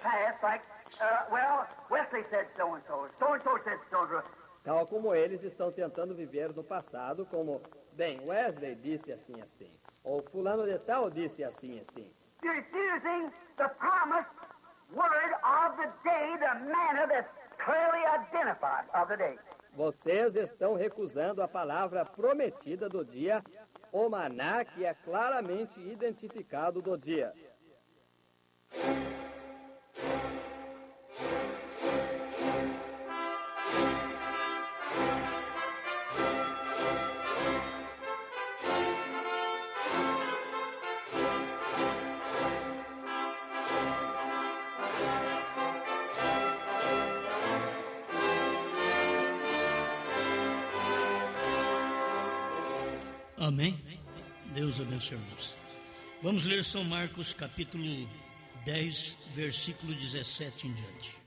past, like, Wesley said so-and-so, so-and-so said so-and-so. Tal como eles estão tentando viver no passado, como, bem, Wesley disse assim, assim, ou fulano de tal disse assim, assim. You're refusing the promised word of the day, the manner that's clearly identified of the day. Vocês estão recusando a palavra prometida do dia, o maná que é claramente identificado do dia. Amém? Deus abençoe, irmãos. Vamos ler São Marcos, capítulo 10, versículo 17 em diante.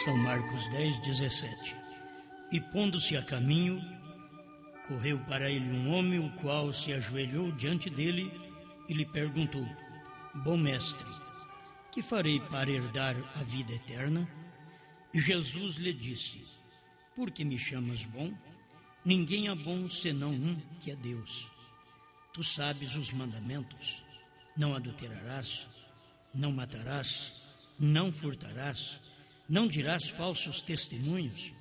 São Marcos 10, 17. E pondo-se a caminho, correu para ele um homem, o qual se ajoelhou diante dele e lhe perguntou: Bom mestre, que farei para herdar a vida eterna? E Jesus lhe disse: Por que me chamas bom? Ninguém é bom senão um, que é Deus. Tu sabes os mandamentos: não adulterarás, não matarás, não furtarás, não dirás falsos testemunhos,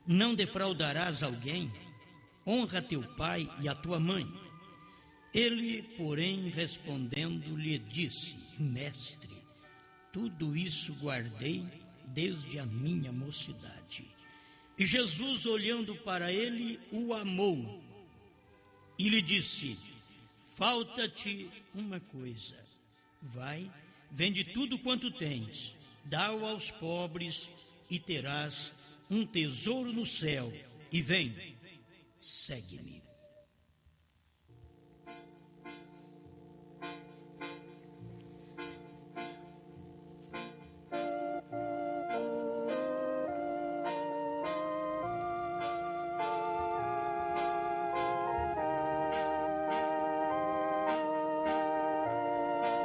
não defraudarás alguém, honra teu pai e a tua mãe. Ele, porém, respondendo, lhe disse: Mestre, tudo isso guardei desde a minha mocidade. E Jesus, olhando para ele, o amou e lhe disse: Falta-te uma coisa. Vai, vende tudo quanto tens, dá-o aos pobres e terás um tesouro no céu. E vem, segue-me.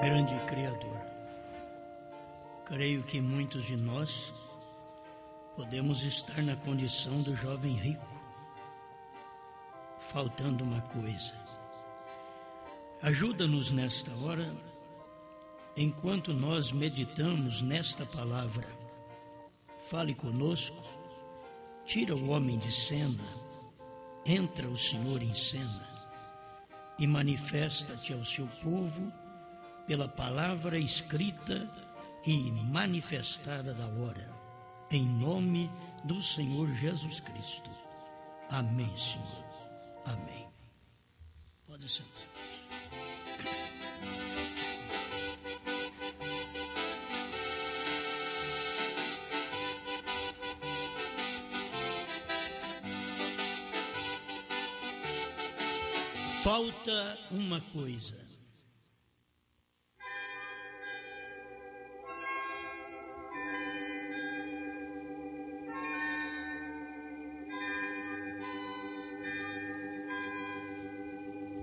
Grande Criador, creio que muitos de nós podemos estar na condição do jovem rico, faltando uma coisa. Ajuda-nos nesta hora, enquanto nós meditamos nesta palavra. Fale conosco, tira o homem de cena, entra o Senhor em cena e manifesta-te ao seu povo pela palavra escrita e manifestada da hora, em nome do Senhor Jesus Cristo. Amém, Senhor. Amém. Pode sentar. Falta uma coisa.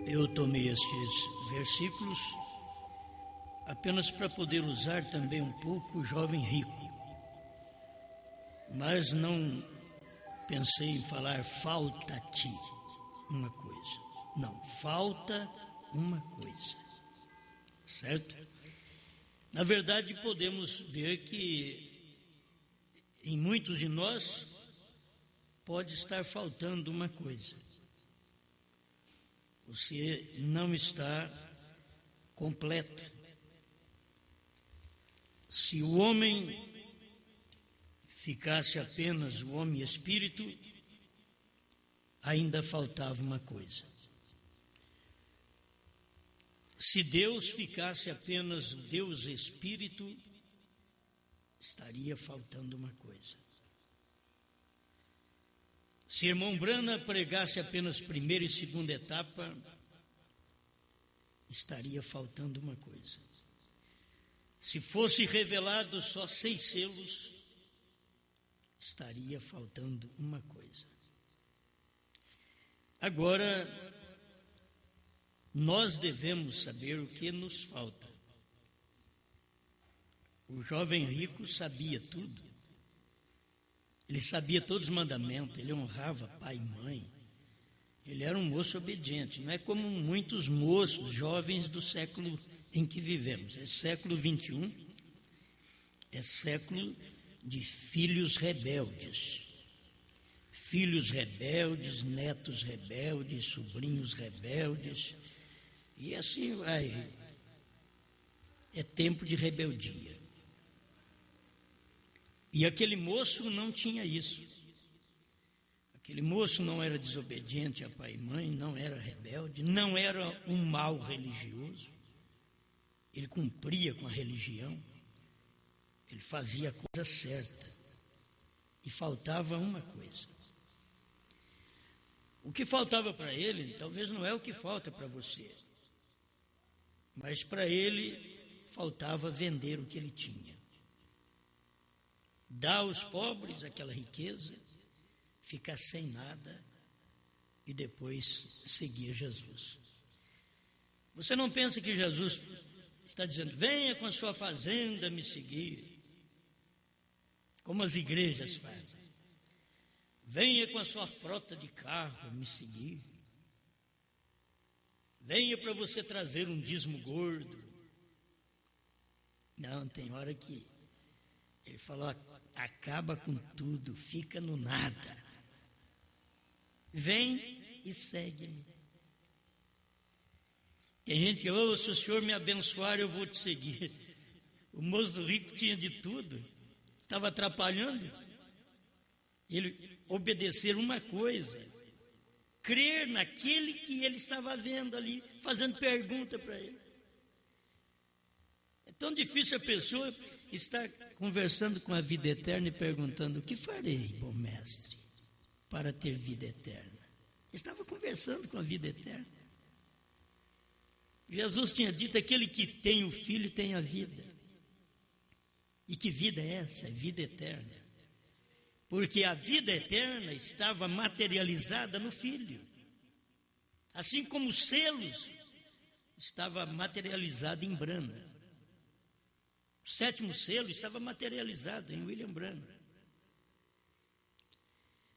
Eu tomei estes versículos apenas para poder usar também um pouco o jovem rico, mas não pensei em falar falta-te uma coisa. Não, falta uma coisa, certo? Na verdade, podemos ver que em muitos de nós pode estar faltando uma coisa. Você não está completo. Se o homem ficasse apenas o homem espírito, ainda faltava uma coisa. Se Deus ficasse apenas o Deus espírito, estaria faltando uma coisa. Se irmão Brana pregasse apenas primeira e segunda etapa, estaria faltando uma coisa. Se fosse revelado só 6 selos, estaria faltando uma coisa. Agora, nós devemos saber o que nos falta. O jovem rico sabia tudo. Ele sabia todos os mandamentos, ele honrava pai e mãe. Ele era um moço obediente, não é como muitos moços, jovens do século em que vivemos. É século 21, é século de filhos rebeldes. Filhos rebeldes, netos rebeldes, sobrinhos rebeldes, e assim vai. É tempo de rebeldia. E aquele moço não tinha isso. Aquele moço não era desobediente a pai e mãe, não era rebelde, não era um mau religioso. Ele cumpria com a religião, ele fazia a coisa certa. E faltava uma coisa. O que faltava para ele, talvez não é o que falta para você, mas para ele faltava vender o que ele tinha. Dar aos pobres aquela riqueza, ficar sem nada e depois seguir Jesus. Você não pensa que Jesus está dizendo, venha com a sua fazenda me seguir, como as igrejas fazem. Venha com a sua frota de carro me seguir. Venha para você trazer um dízimo gordo. Não, tem hora que ele falou, acaba com tudo, fica no nada. Vem e segue-me. Tem gente que, se o senhor me abençoar, eu vou te seguir. O moço rico tinha de tudo, estava atrapalhando. Ele obedecer uma coisa, crer naquele que ele estava vendo ali, fazendo pergunta para ele. É tão difícil a pessoa estar conversando com a vida eterna e perguntando, o que farei, bom mestre, para ter vida eterna? Ele estava conversando com a vida eterna. Jesus tinha dito, aquele que tem o Filho tem a vida. E que vida é essa? É vida eterna. Porque a vida eterna estava materializada no Filho. Assim como os selos estava materializado em Brana. O 7º selo estava materializado em William Brana.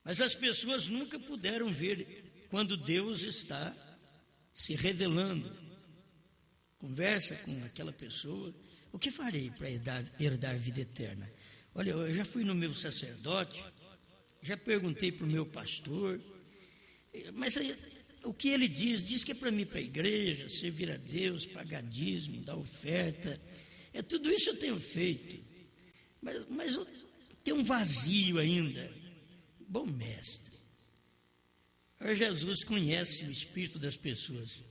Mas as pessoas nunca puderam ver quando Deus está se revelando. Conversa com aquela pessoa, o que farei para herdar vida eterna? Olha, eu já fui no meu sacerdote, já perguntei para o meu pastor, mas o que ele diz que é para mim ir para a igreja, servir a Deus, pagar dízimo, dar oferta, tudo isso eu tenho feito, mas eu tenho um vazio ainda. Bom mestre, Jesus conhece o espírito das pessoas.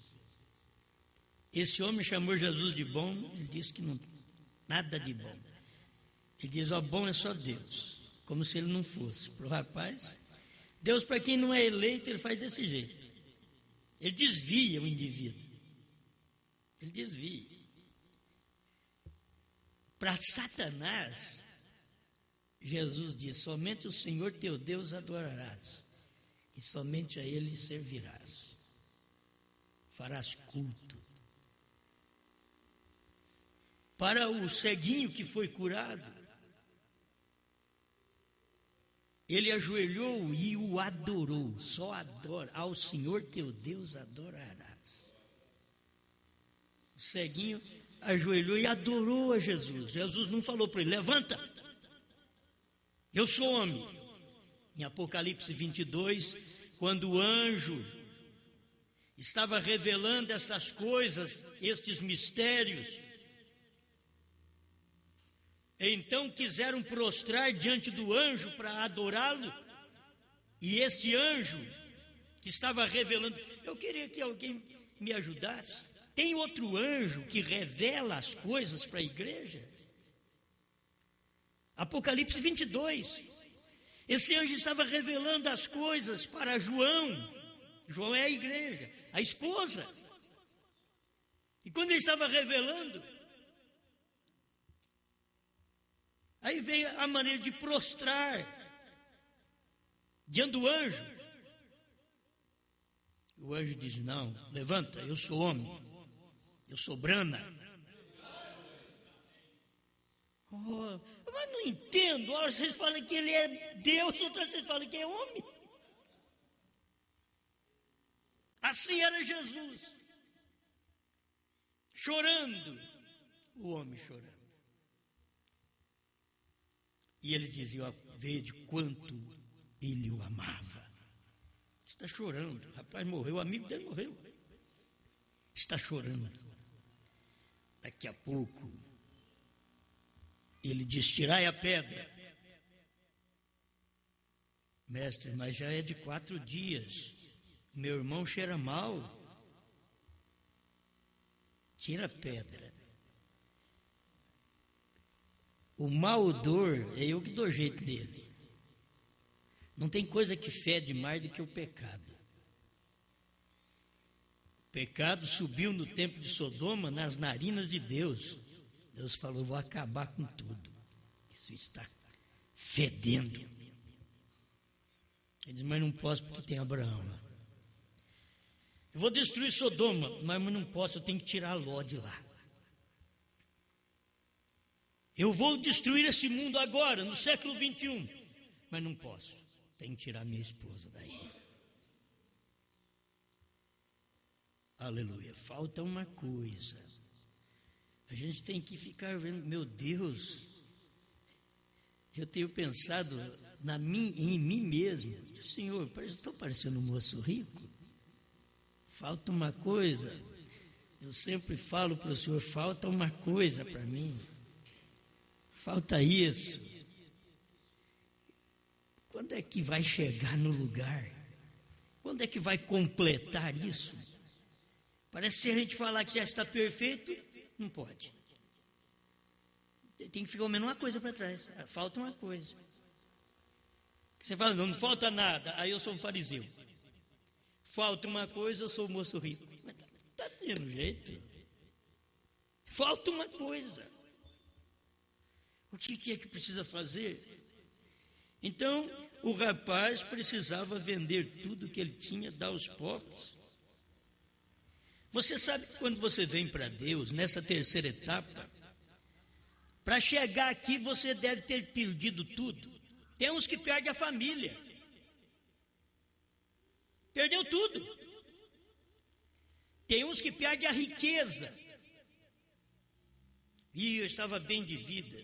Esse homem chamou Jesus de bom, ele disse que não, nada de bom. Ele diz, bom é só Deus, como se ele não fosse. Para o rapaz, Deus, para quem não é eleito, ele faz desse jeito. Ele desvia o indivíduo. Ele desvia. Para Satanás, Jesus diz, somente o Senhor teu Deus adorarás, e somente a Ele servirás. Farás culto. Para o ceguinho que foi curado, ele ajoelhou e o adorou. Só adora, ao Senhor teu Deus adorarás. O ceguinho ajoelhou e adorou a Jesus. Jesus não falou para ele, levanta, eu sou homem. Em Apocalipse 22, quando o anjo estava revelando estas coisas, estes mistérios, então quiseram prostrar diante do anjo para adorá-lo, e este anjo que estava revelando, eu queria que alguém me ajudasse. Tem outro anjo que revela as coisas para a igreja? Apocalipse 22. Esse anjo estava revelando as coisas para João. João é a igreja, a esposa. E quando ele estava revelando, aí veio a maneira de prostrar diante do anjo. O anjo diz: não, levanta, eu sou homem, eu sou Brana. Oh, mas não entendo, horas vocês falam que ele é Deus, outras vocês falam que é homem. Assim era Jesus, chorando, o homem chorando. E eles diziam: vede quanto ele o amava. Está chorando, o rapaz morreu, o amigo dele morreu. Está chorando. Daqui a pouco, ele diz: tirai a pedra. Mestre, mas já é de 4 dias. Meu irmão cheira mal. Tira a pedra. O mau odor é eu que dou jeito nele. Não tem coisa que fede mais do que o pecado. O pecado subiu no tempo de Sodoma nas narinas de Deus. Deus falou: vou acabar com tudo. Isso está fedendo. Ele diz: mas não posso porque tem Abraão lá. Eu vou destruir Sodoma, mas não posso, eu tenho que tirar Ló de lá. Eu vou destruir esse mundo agora, no século 21, mas não posso, tenho que tirar minha esposa daí. Aleluia. Falta uma coisa. A gente tem que ficar vendo, meu Deus, eu tenho pensado em mim mesmo. Senhor, estou parecendo um moço rico? Falta uma coisa. Eu sempre falo para o Senhor: falta uma coisa para mim. Falta isso. Quando é que vai chegar no lugar? Quando é que vai completar isso? Parece que se a gente falar que já está perfeito, não pode. Tem que ficar ao menos uma coisa para trás. Falta uma coisa. Você fala: não falta nada. Aí eu sou um fariseu. Falta uma coisa, eu sou um moço rico. Mas está tendo jeito. Falta uma coisa. O que é que precisa fazer? Então, o rapaz precisava vender tudo que ele tinha, dar aos pobres. Você sabe que quando você vem para Deus, nessa terceira etapa, para chegar aqui você deve ter perdido tudo. Tem uns que perdem a família. Perdeu tudo. Tem uns que perdem a riqueza. E eu estava bem de vida.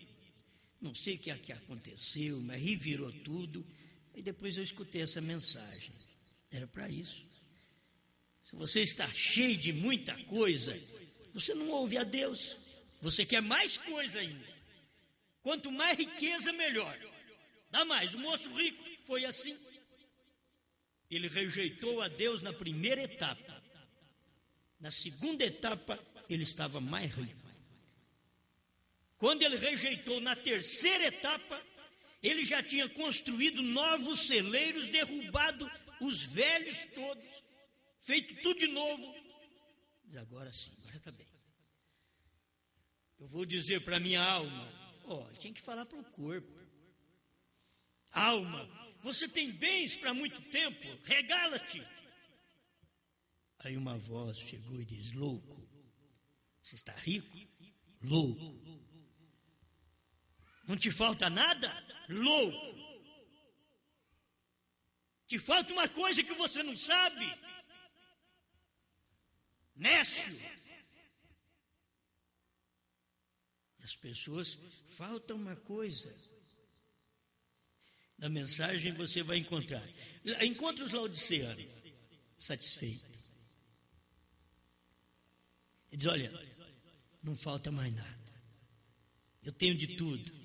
Não sei o que aconteceu, mas revirou tudo. E depois eu escutei essa mensagem. Era para isso. Se você está cheio de muita coisa, você não ouve a Deus. Você quer mais coisa ainda. Quanto mais riqueza, melhor. Dá mais. O moço rico foi assim. Ele rejeitou a Deus na primeira etapa. Na segunda etapa, ele estava mais rico. Quando ele rejeitou na terceira etapa, ele já tinha construído novos celeiros, derrubado os velhos todos, feito tudo de novo. Mas agora sim, agora está bem. Eu vou dizer para minha alma: tinha que falar para o corpo. Alma, você tem bens para muito tempo, regala-te. Aí uma voz chegou e diz: louco, você está rico? Louco. Não te falta nada? Louco. Te falta uma coisa que você não sabe? Nécio. As pessoas, falta uma coisa. Na mensagem você vai encontrar. Encontre os laodiceanos satisfeitos. Ele diz: olha, não falta mais nada. Eu tenho de tudo.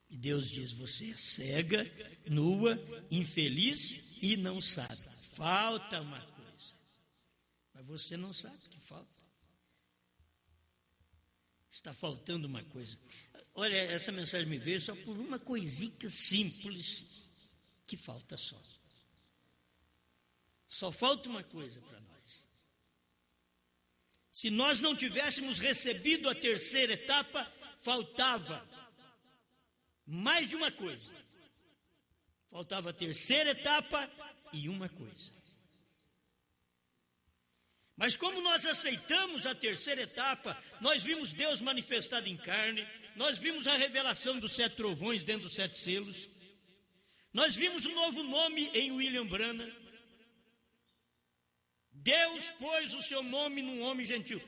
E Deus diz: você é cega, nua, infeliz e não sabe. Falta uma coisa. Mas você não sabe que falta. Está faltando uma coisa. Olha, essa mensagem me veio só por uma coisinha simples que falta só. Só falta uma coisa para nós. Se nós não tivéssemos recebido a terceira etapa, faltava mais de uma coisa. Faltava a terceira etapa e uma coisa. Mas como nós aceitamos a terceira etapa, nós vimos Deus manifestado em carne, nós vimos a revelação dos 7 trovões dentro dos 7 selos, nós vimos um novo nome em William Branham. Deus pôs o seu nome num homem gentil.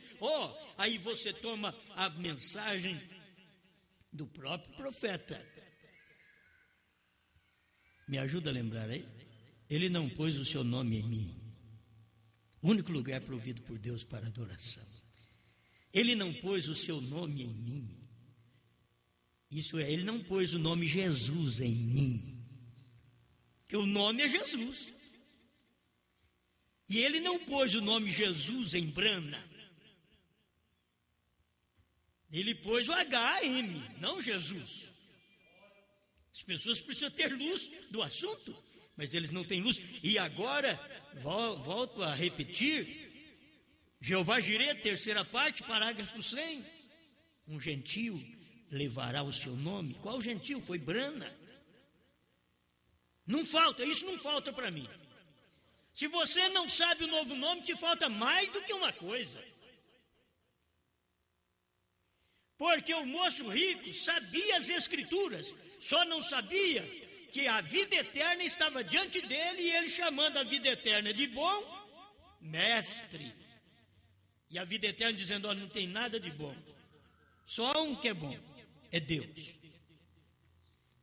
Aí você toma a mensagem do próprio profeta. Me ajuda a lembrar aí? Ele não pôs o seu nome em mim. O único lugar provido por Deus para adoração. Ele não pôs o seu nome em mim. Isso é, ele não pôs o nome Jesus em mim. O nome é Jesus. E ele não pôs o nome Jesus em Brana. Ele pôs o HM, não Jesus. As pessoas precisam ter luz do assunto, mas eles não têm luz. E agora, volto a repetir, Jeová Jireh, terceira parte, parágrafo 100. Um gentil levará o seu nome. Qual gentil? Foi Brana. Não falta, isso não falta para mim. Se você não sabe o novo nome, te falta mais do que uma coisa. Porque o moço rico sabia as escrituras, só não sabia que a vida eterna estava diante dele e ele chamando a vida eterna de bom mestre. E a vida eterna dizendo, não tem nada de bom, só um que é bom, é Deus.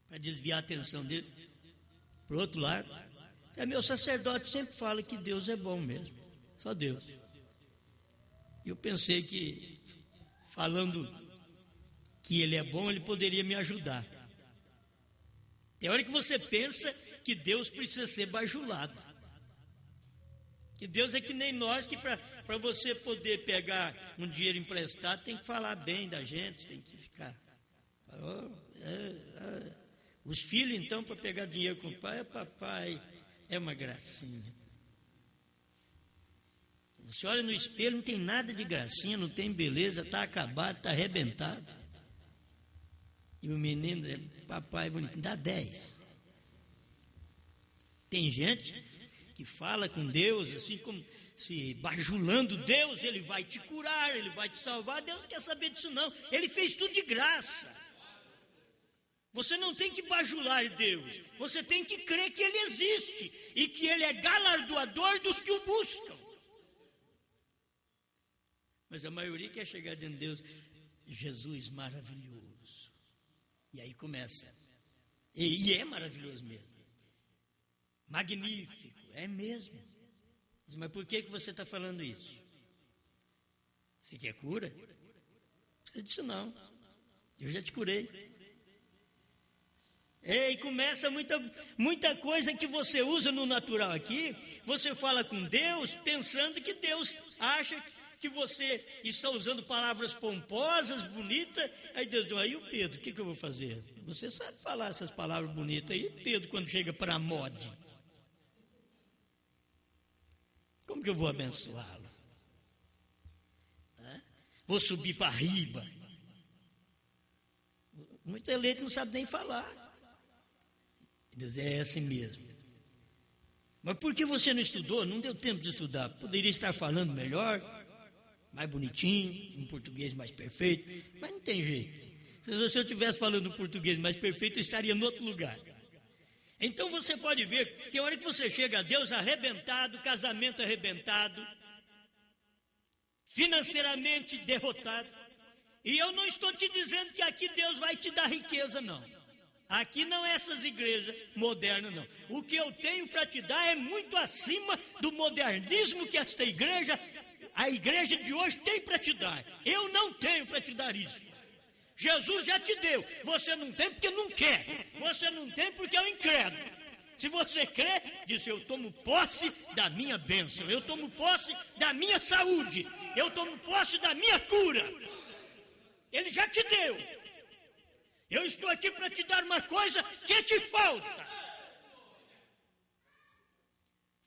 Para desviar a atenção dele para o outro lado. Meu sacerdote sempre fala que Deus é bom mesmo, só Deus. E eu pensei que, falando que ele é bom, ele poderia me ajudar. Tem hora que você pensa que Deus precisa ser bajulado. Que Deus é que nem nós, que para você poder pegar um dinheiro emprestado, tem que falar bem da gente, tem que ficar... Os filhos, então, para pegar dinheiro com o pai, papai... É uma gracinha. Você olha no espelho, não tem nada de gracinha, não tem beleza, está acabado, está arrebentado. E o menino, papai bonito, dá 10. Tem gente que fala com Deus, assim como se bajulando Deus, ele vai te curar, ele vai te salvar. Deus não quer saber disso não, ele fez tudo de graça. Você não tem que bajular Deus, você tem que crer que Ele existe e que Ele é galardoador dos que o buscam. Mas a maioria quer chegar diante de Deus, Jesus maravilhoso. E aí começa, e é maravilhoso mesmo, magnífico, é mesmo. Mas por que você está falando isso? Você quer cura? Você disse não, eu já te curei. E começa muita coisa que você usa no natural aqui. Você fala com Deus pensando que Deus acha que você está usando palavras pomposas, bonitas. Aí Deus diz, aí o Pedro, o que eu vou fazer? Você sabe falar essas palavras bonitas aí, Pedro, quando chega para a mod. Como que eu vou abençoá-lo? Vou subir para riba. Muito eleito não sabe nem falar. Deus é assim mesmo. Mas por que você não estudou? Não deu tempo de estudar. Poderia estar falando melhor, mais bonitinho, um português mais perfeito, mas não tem jeito. Se eu estivesse falando um português mais perfeito, eu estaria em outro lugar. Então você pode ver que a hora que você chega a Deus arrebentado, casamento arrebentado, financeiramente derrotado, e eu não estou te dizendo que aqui Deus vai te dar riqueza, não. Aqui não é essas igrejas modernas, não. O que eu tenho para te dar é muito acima do modernismo que esta igreja, a igreja de hoje tem para te dar. Eu não tenho para te dar isso. Jesus já te deu. Você não tem porque não quer. Você não tem porque é um incrédulo. Se você crê, diz, eu tomo posse da minha bênção. Eu tomo posse da minha saúde. Eu tomo posse da minha cura. Ele já te deu. Eu estou aqui para te dar uma coisa que te falta.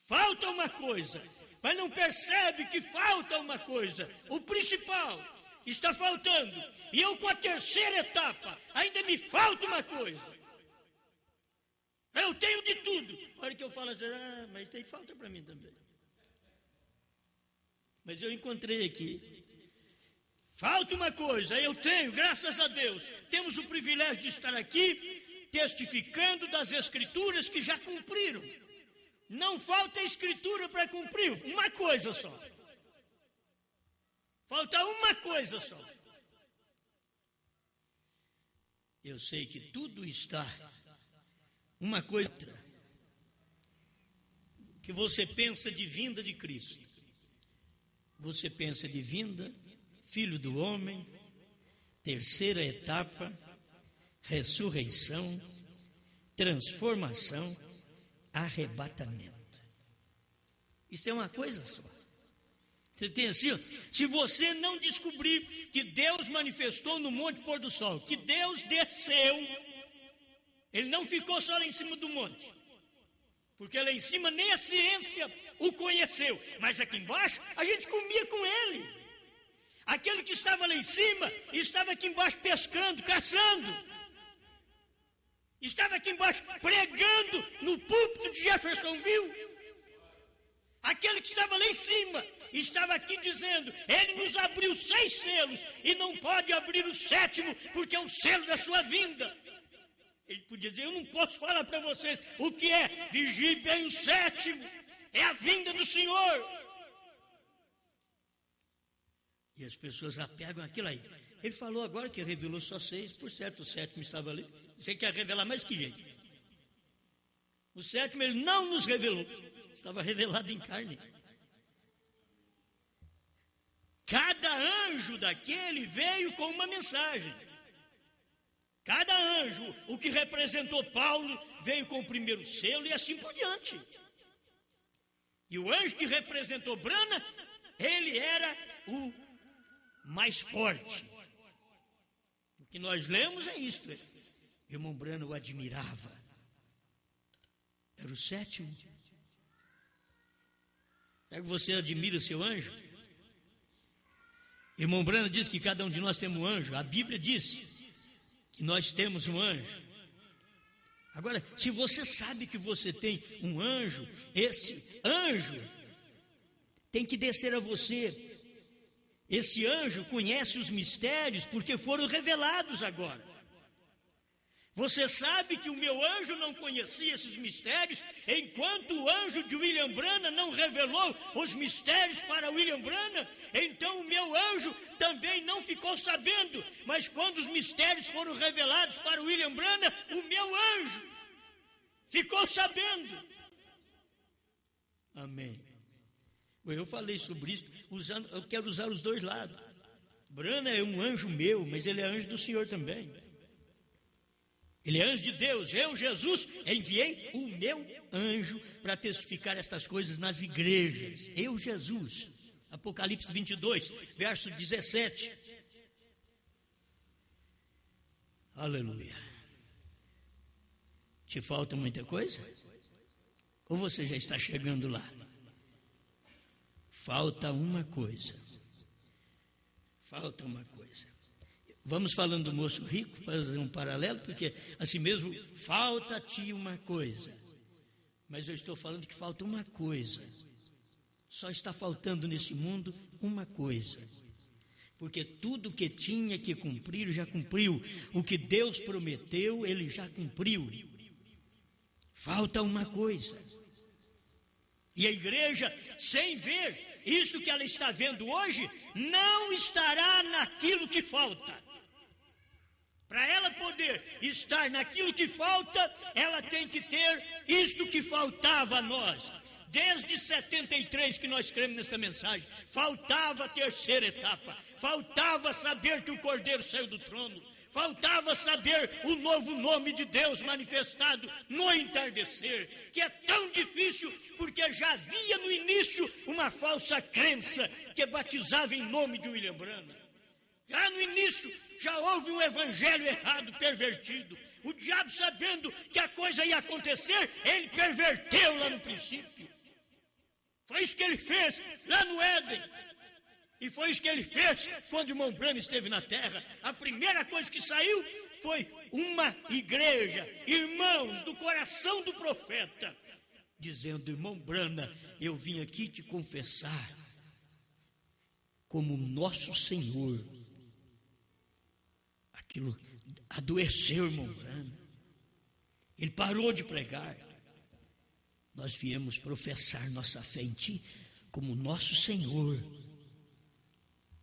Falta uma coisa, mas não percebe que falta uma coisa. O principal está faltando. E eu, com a terceira etapa, ainda me falta uma coisa. Eu tenho de tudo. A hora que eu falo assim, mas tem falta para mim também. Mas eu encontrei aqui. Falta uma coisa, eu tenho, graças a Deus. Temos o privilégio de estar aqui, testificando das Escrituras que já cumpriram. Não falta Escritura para cumprir, uma coisa só. Falta uma coisa só. Eu sei que tudo está. Uma coisa que você pensa de vinda de Cristo. Você pensa de vinda, Filho do homem, terceira etapa, ressurreição, transformação, arrebatamento. Isso é uma coisa só. Você tem assim, se você não descobrir que Deus manifestou no Monte Pôr do Sol, que Deus desceu, Ele não ficou só lá em cima do monte, porque lá em cima nem a ciência o conheceu, mas aqui embaixo a gente comia com Ele. Aquele que estava lá em cima estava aqui embaixo pescando, caçando. Estava aqui embaixo pregando no púlpito de Jeffersonville. Aquele que estava lá em cima estava aqui dizendo: Ele nos abriu 6 selos e não pode abrir o 7º, porque é o selo da sua vinda. Ele podia dizer: eu não posso falar para vocês o que é, vigie bem o 7º, é a vinda do Senhor. E as pessoas apegam aquilo aí. Ele falou agora que revelou só 6, por certo o 7º estava ali. Você quer revelar mais que jeito? O 7º ele não nos revelou, estava revelado em carne. Cada anjo daquele veio com uma mensagem. Cada anjo, o que representou Paulo, veio com o primeiro selo e assim por diante. E o anjo que representou Brana, ele era o mais forte. O que nós lemos é isto. O irmão Brana o admirava. Era o 7º. Será que você admira o seu anjo? Irmão Brana diz que cada um de nós temos um anjo. A Bíblia diz que nós temos um anjo. Agora, se você sabe que você tem um anjo, esse anjo tem que descer a você. Esse anjo conhece os mistérios porque foram revelados agora. Você sabe que o meu anjo não conhecia esses mistérios, enquanto o anjo de William Branham não revelou os mistérios para William Branham, então o meu anjo também não ficou sabendo, mas quando os mistérios foram revelados para William Branham, o meu anjo ficou sabendo. Amém. Eu falei sobre isso, eu quero usar os dois lados. Branham é um anjo meu, mas ele é anjo do Senhor também. Ele é anjo de Deus. Eu, Jesus, enviei o meu anjo para testificar estas coisas nas igrejas. Eu, Jesus. Apocalipse 22, verso 17. Aleluia. Te falta muita coisa? Ou você já está chegando lá? Falta uma coisa. Falta uma coisa. Vamos falando do moço rico, para fazer um paralelo, porque assim mesmo, falta-te uma coisa. Mas eu estou falando que falta uma coisa. Só está faltando nesse mundo uma coisa. Porque tudo que tinha que cumprir, já cumpriu. O que Deus prometeu, Ele já cumpriu. Falta uma coisa. E a igreja, sem ver isto que ela está vendo hoje, não estará naquilo que falta. Para ela poder estar naquilo que falta, ela tem que ter isto que faltava a nós. Desde 73 que nós cremos nesta mensagem, faltava a terceira etapa, faltava saber que o Cordeiro saiu do trono, faltava saber o novo nome de Deus manifestado no entardecer, que é tão difícil porque já havia no início uma falsa crença que batizava em nome de William Branham. Já no início, já houve um evangelho errado, pervertido. O diabo, sabendo que a coisa ia acontecer, ele perverteu lá no princípio. Foi isso que ele fez lá no Éden. E foi isso que ele fez quando o irmão Branham esteve na terra. A primeira coisa que saiu foi uma igreja, irmãos do coração do profeta, dizendo: irmão Branham, eu vim aqui te confessar como nosso Senhor. Aquilo adoeceu o irmão Branham. Ele parou de pregar. Nós viemos professar nossa fé em ti como nosso Senhor.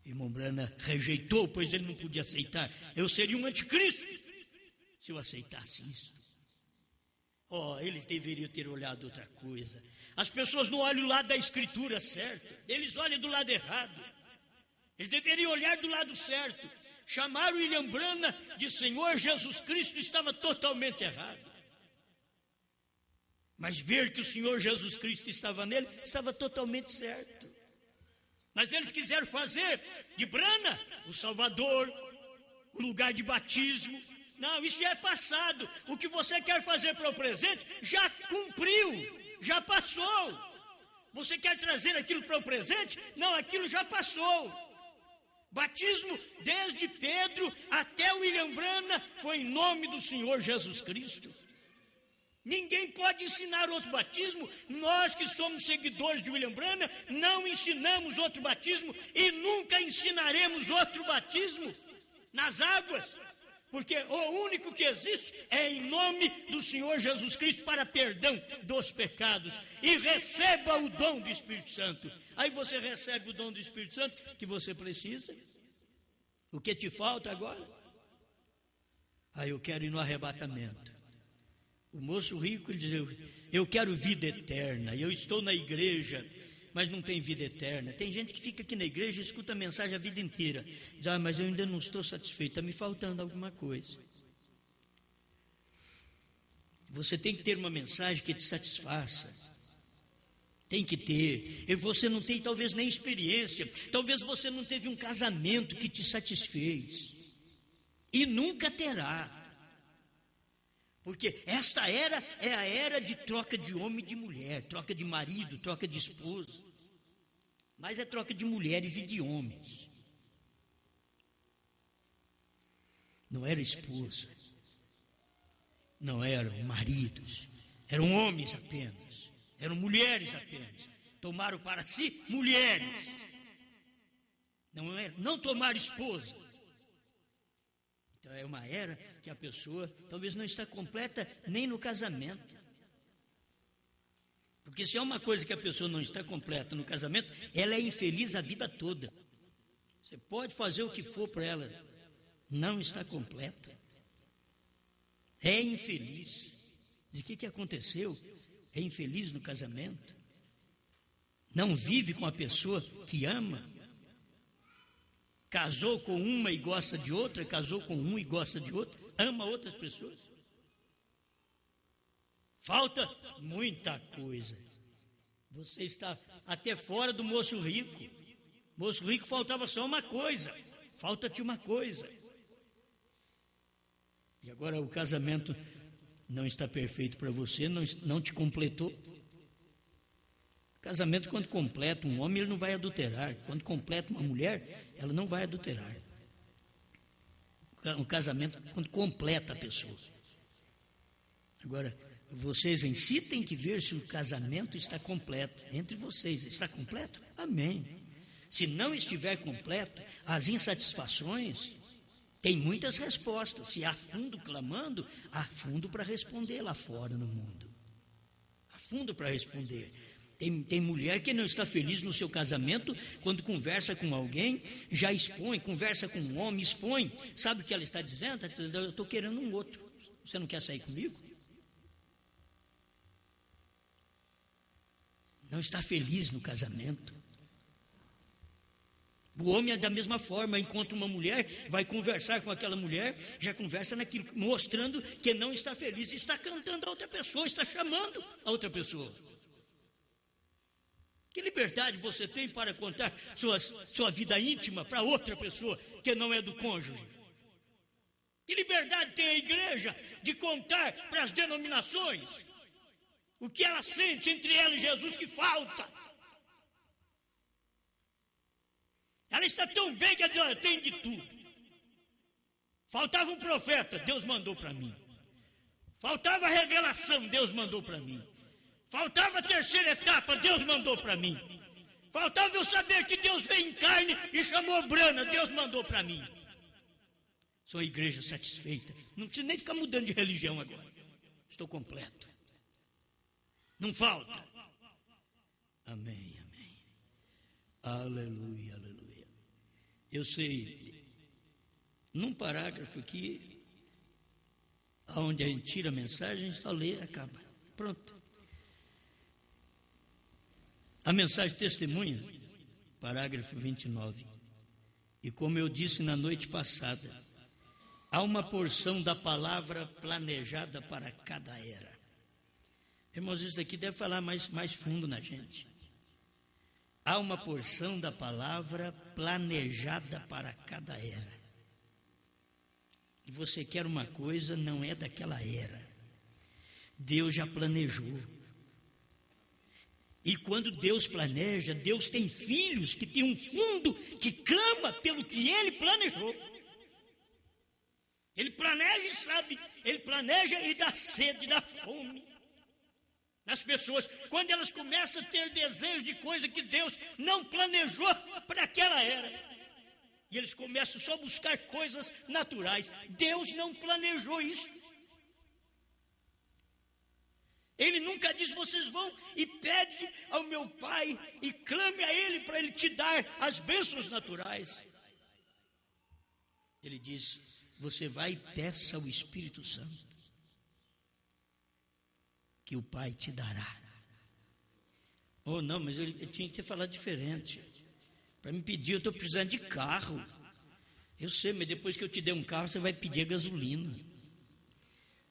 Irmão Branham rejeitou, pois ele não podia aceitar. Eu seria um anticristo se eu aceitasse isso. Eles deveriam ter olhado outra coisa. As pessoas não olham o lado da escritura certo, eles olham do lado errado. Eles deveriam olhar do lado certo. Chamar o William Branham de Senhor Jesus Cristo estava totalmente errado. Mas ver que o Senhor Jesus Cristo estava nele, estava totalmente certo. Mas eles quiseram fazer de Branham o Salvador, o lugar de batismo. Não, isso já é passado. O que você quer fazer para o presente já cumpriu, já passou. Você quer trazer aquilo para o presente? Não, aquilo já passou. Batismo desde Pedro até William Branham foi em nome do Senhor Jesus Cristo. Ninguém pode ensinar outro batismo. Nós que somos seguidores de William Branham não ensinamos outro batismo e nunca ensinaremos outro batismo nas águas, porque o único que existe é em nome do Senhor Jesus Cristo para perdão dos pecados. E receba o dom do Espírito Santo. Aí você recebe o dom do Espírito Santo que você precisa. O que te falta agora? Eu quero ir no arrebatamento. O moço rico, ele diz: eu quero vida eterna, eu estou na igreja, mas não tem vida eterna. Tem gente que fica aqui na igreja e escuta a mensagem a vida inteira. Diz: mas eu ainda não estou satisfeito, está me faltando alguma coisa. Você tem que ter uma mensagem que te satisfaça. Tem que ter. E você não tem talvez nem experiência, talvez você não teve um casamento que te satisfez. E nunca terá. Porque esta era é a era de troca de homem e de mulher, troca de marido, troca de esposa. Mas é troca de mulheres e de homens. Não era esposa, não eram maridos, eram homens apenas, eram mulheres apenas. Tomaram para si mulheres, não tomaram esposa. Então é uma era que a pessoa talvez não está completa nem no casamento. Porque se é uma coisa que a pessoa não está completa no casamento, ela é infeliz a vida toda. Você pode fazer o que for para ela, não está completa. É infeliz. De que aconteceu? É infeliz no casamento. Não vive com a pessoa que ama. Casou com uma e gosta de outra, casou com um e gosta de outro, ama outras pessoas. Falta muita coisa. Você está até fora do moço rico. Moço rico faltava só uma coisa. Falta-te uma coisa. E agora o casamento não está perfeito para você, não te completou. Casamento, quando completa um homem, ele não vai adulterar. Quando completa uma mulher, ela não vai adulterar. Um casamento, quando completa a pessoa. Agora, vocês em si têm que ver se o casamento está completo. Entre vocês, está completo? Amém. Se não estiver completo, as insatisfações têm muitas respostas. Se há fundo clamando, há fundo para responder lá fora no mundo. Há fundo para responder. Tem mulher que não está feliz no seu casamento, quando conversa com alguém, já expõe, conversa com um homem, expõe. Sabe o que ela está dizendo? Está dizendo: eu estou querendo um outro. Você não quer sair comigo? Não está feliz no casamento. O homem é da mesma forma, encontra uma mulher, vai conversar com aquela mulher, já conversa naquilo, mostrando que não está feliz, está cantando a outra pessoa, está chamando a outra pessoa. Que liberdade você tem para contar sua vida íntima para outra pessoa que não é do cônjuge? Que liberdade tem a igreja de contar para as denominações o que ela sente entre ela e Jesus que falta? Ela está tão bem que ela tem de tudo. Faltava um profeta, Deus mandou para mim. Faltava revelação, Deus mandou para mim. Faltava a terceira etapa, Deus mandou para mim. Faltava eu saber que Deus veio em carne e chamou Brana, Deus mandou para mim. Sou uma igreja satisfeita. Não preciso nem ficar mudando de religião agora. Estou completo. Não falta. Amém, amém. Aleluia, aleluia. Eu sei, num parágrafo aqui, onde a gente tira a mensagem, só lê e acaba. Pronto. A mensagem testemunha, parágrafo 29. E como eu disse na noite passada, há uma porção da palavra planejada para cada era. Irmãos, isso daqui deve falar mais fundo na gente. Há uma porção da palavra planejada para cada era. E você quer uma coisa, não é daquela era. Deus já planejou. E quando Deus planeja, Deus tem filhos que têm um fundo que clama pelo que Ele planejou. Ele planeja e sabe, Ele planeja e dá sede, dá fome nas pessoas. Quando elas começam a ter desejo de coisa que Deus não planejou para aquela era. E eles começam só a buscar coisas naturais. Deus não planejou isso. Ele nunca disse, vocês vão e pede ao meu Pai e clame a Ele para Ele te dar as bênçãos naturais. Ele diz, você vai e peça ao Espírito Santo, que o Pai te dará. Oh não, mas eu tinha que ter falado diferente. Para me pedir, eu estou precisando de carro. Eu sei, mas depois que eu te der um carro, você vai pedir a gasolina.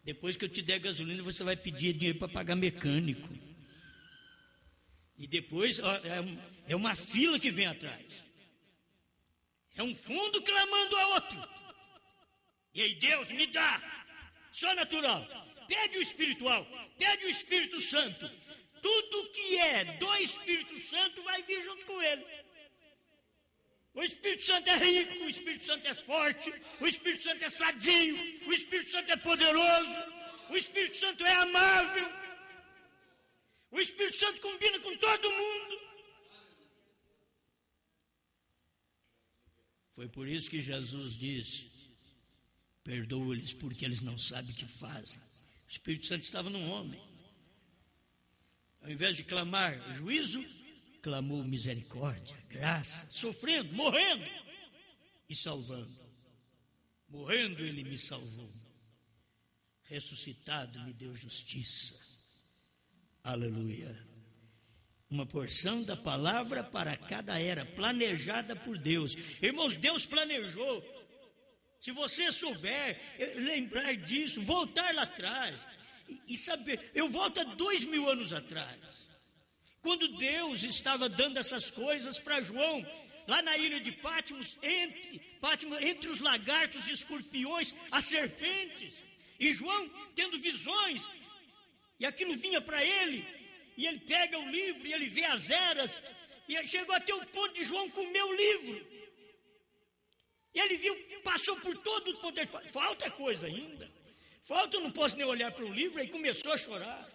Depois que eu te der gasolina, você vai pedir dinheiro para pagar mecânico. E depois, ó, é uma fila que vem atrás. É um fundo clamando a outro. E aí Deus me dá, só natural. Pede o espiritual, pede o Espírito Santo. Tudo que é do Espírito Santo vai vir junto com ele. O Espírito Santo é rico, o Espírito Santo é forte, o Espírito Santo é sadio, o Espírito Santo é poderoso, o Espírito Santo é amável, o Espírito Santo combina com todo mundo. Foi por isso que Jesus disse, perdoa-lhes porque eles não sabem o que fazem. O Espírito Santo estava num homem. Ao invés de clamar juízo, clamou misericórdia, graça, sofrendo, morrendo e salvando. Morrendo ele me salvou. Ressuscitado me deu justiça. Aleluia. Uma porção da palavra para cada era, planejada por Deus. Irmãos, Deus planejou. Se você souber, lembrar disso, voltar lá atrás e saber, eu volto a 2000 anos atrás. Quando Deus estava dando essas coisas para João, lá na ilha de Patmos, entre os lagartos e escorpiões, as serpentes, e João tendo visões, e aquilo vinha para ele, e ele pega o livro, e ele vê as eras, e chegou até o ponto de João comer o livro, e ele viu, passou por todo o poder, falta coisa ainda, falta, eu não posso nem olhar para o livro, aí começou a chorar.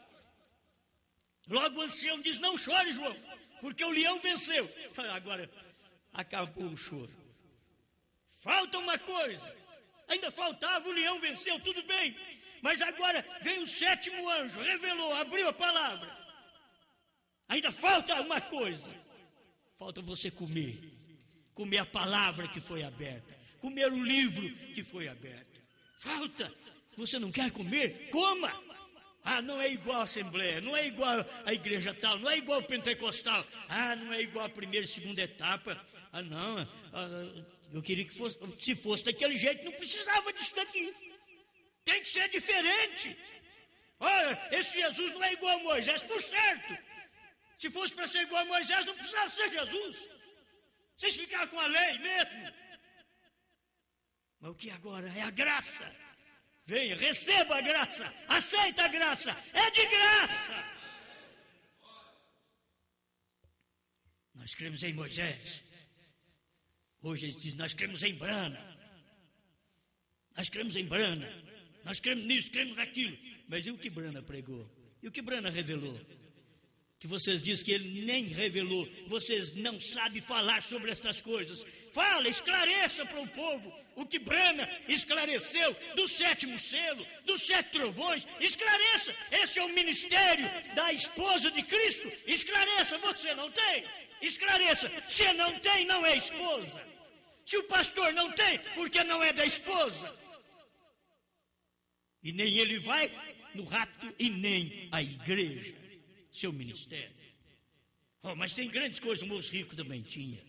Logo o ancião diz, não chore, João, porque o leão venceu. Agora, acabou o choro. Falta uma coisa. Ainda faltava, o leão venceu, tudo bem. Mas agora vem o 7º anjo, revelou, abriu a palavra. Ainda falta uma coisa. Falta você comer. Comer a palavra que foi aberta. Comer o livro que foi aberto. Falta. Você não quer comer? Coma. Ah, não é igual a Assembleia, não é igual a igreja tal, não é igual a Pentecostal. Ah, não é igual a primeira e segunda etapa. Ah, não, eu queria que fosse, se fosse daquele jeito, não precisava disso daqui. Tem que ser diferente. Olha, esse Jesus não é igual a Moisés, por certo. Se fosse para ser igual a Moisés, não precisava ser Jesus. Vocês ficaram com a lei mesmo. Mas o que agora é a graça. Venha, receba a graça, aceita a graça, é de graça. Nós cremos em Moisés. Hoje eles dizem, nós cremos em Brana. Nós cremos em Brana. Nós cremos nisso, cremos naquilo. Mas e o que Brana pregou? E o que Brana revelou? Que vocês dizem que ele nem revelou. Vocês não sabem falar sobre estas coisas. Fala, esclareça para o povo o que Brana esclareceu do 7º selo, dos 7 trovões. Esclareça, esse é o ministério da esposa de Cristo. Esclareça, você não tem? Esclareça, se não tem, não é esposa. Se o pastor não tem, porque não é da esposa. E nem ele vai no rapto e nem a igreja, seu ministério. Oh, mas tem grandes coisas, o moço rico também tinha.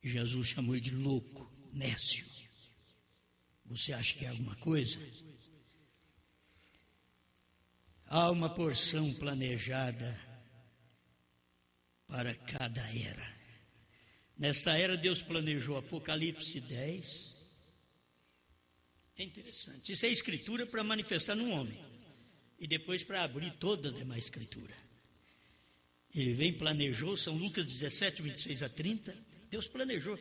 E Jesus chamou ele de louco, nécio. Você acha que é alguma coisa? Há uma porção planejada para cada era. Nesta era, Deus planejou Apocalipse 10. É interessante. Isso é escritura para manifestar no homem. E depois para abrir toda a demais escritura. Ele vem, planejou, São Lucas 17, 26 a 30. Deus planejou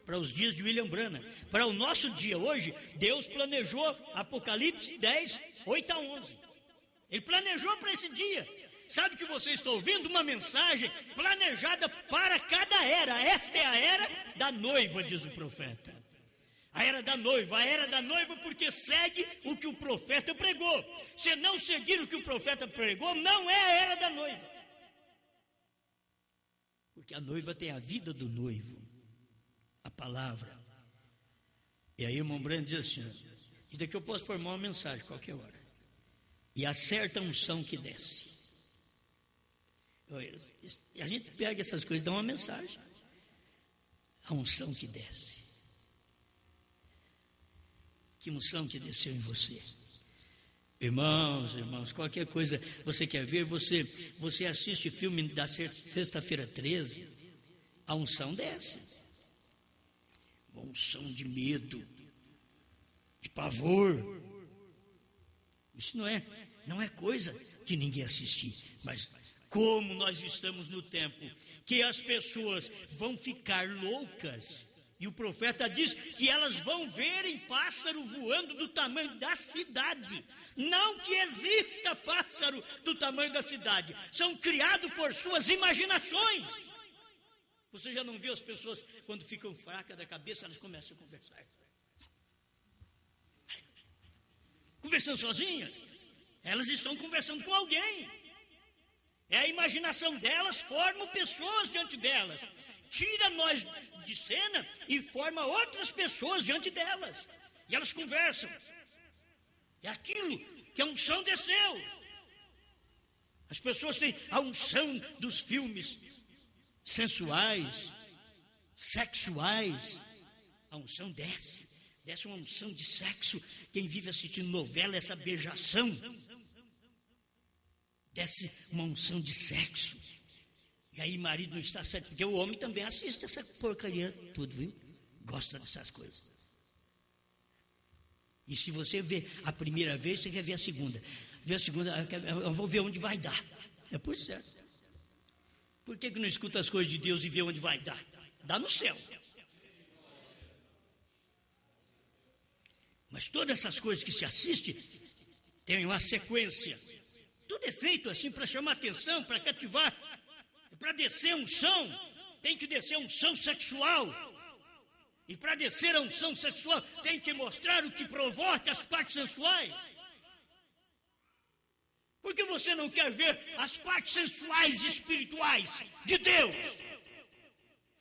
para os dias de William Branham. Para o nosso dia hoje, Deus planejou Apocalipse 10, 8 a 11. Ele planejou para esse dia. Sabe que você está ouvindo uma mensagem planejada para cada era. Esta é a era da noiva, diz o profeta. A era da noiva porque segue o que o profeta pregou. Se não seguir o que o profeta pregou, não é a era da noiva. Porque a noiva tem a vida do noivo, a palavra. E aí o irmão Branham diz assim, e daqui eu posso formar uma mensagem qualquer hora. E a certa unção que desce. A gente pega essas coisas e dá uma mensagem. A unção que desce. Que unção que desceu em você. Irmãos, qualquer coisa você quer ver, você assiste filme da sexta-feira 13, a unção desce. Uma unção de medo, de pavor. Isso não é coisa de ninguém assistir, mas como nós estamos no tempo que as pessoas vão ficar loucas. E o profeta diz que elas vão verem pássaro voando do tamanho da cidade. Não que exista pássaro do tamanho da cidade. São criados por suas imaginações. Você já não viu as pessoas, quando ficam fracas da cabeça, elas começam a conversar. Conversando sozinhas. Elas estão conversando com alguém. É a imaginação delas, formam pessoas diante delas. Tira nós de cena e forma outras pessoas diante delas. E elas conversam. É aquilo que a unção desceu. As pessoas têm a unção dos filmes sensuais, sexuais. A unção desce. Desce uma unção de sexo. Quem vive assistindo novela, essa beijação. Desce uma unção de sexo. E aí marido não está certo, porque o homem também assiste essa porcaria tudo, viu? Gosta dessas coisas. E se você vê a primeira vez, você quer ver a segunda. Vê a segunda, eu vou ver onde vai dar. É por certo. Por que não escuta as coisas de Deus e vê onde vai dar? Dá no céu. Mas todas essas coisas que se assiste tem uma sequência. Tudo é feito assim para chamar atenção, para cativar. Para descer a unção, tem que descer a unção sexual. E para descer a unção sexual, tem que mostrar o que provoca as partes sensuais. Por que você não quer ver as partes sensuais e espirituais de Deus?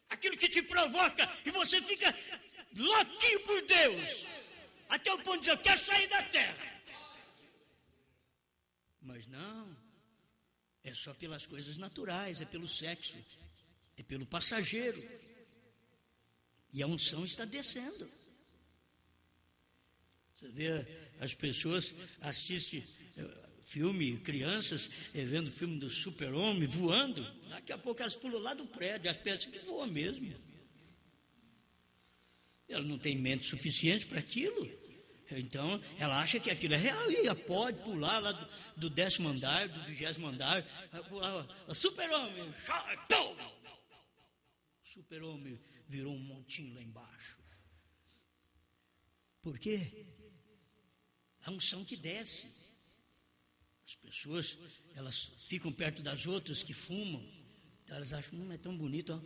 Aquilo que te provoca e você fica louquinho por Deus. Até o ponto de dizer, eu quero sair da terra. Mas não. É só pelas coisas naturais, é pelo sexo, é pelo passageiro. E a unção está descendo. Você vê, as pessoas assistem filme, crianças vendo filme do Super-Homem voando, daqui a pouco elas pulam lá do prédio, elas pensam que voam mesmo. Ela não tem mente suficiente para aquilo. Então, ela acha que aquilo é real e ela pode pular lá do 10º andar, do 20º andar, pular, Super-Homem, Super-Homem virou um montinho lá embaixo. Por quê? A unção que desce. As pessoas, elas ficam perto das outras que fumam, elas acham, é tão bonito, ó.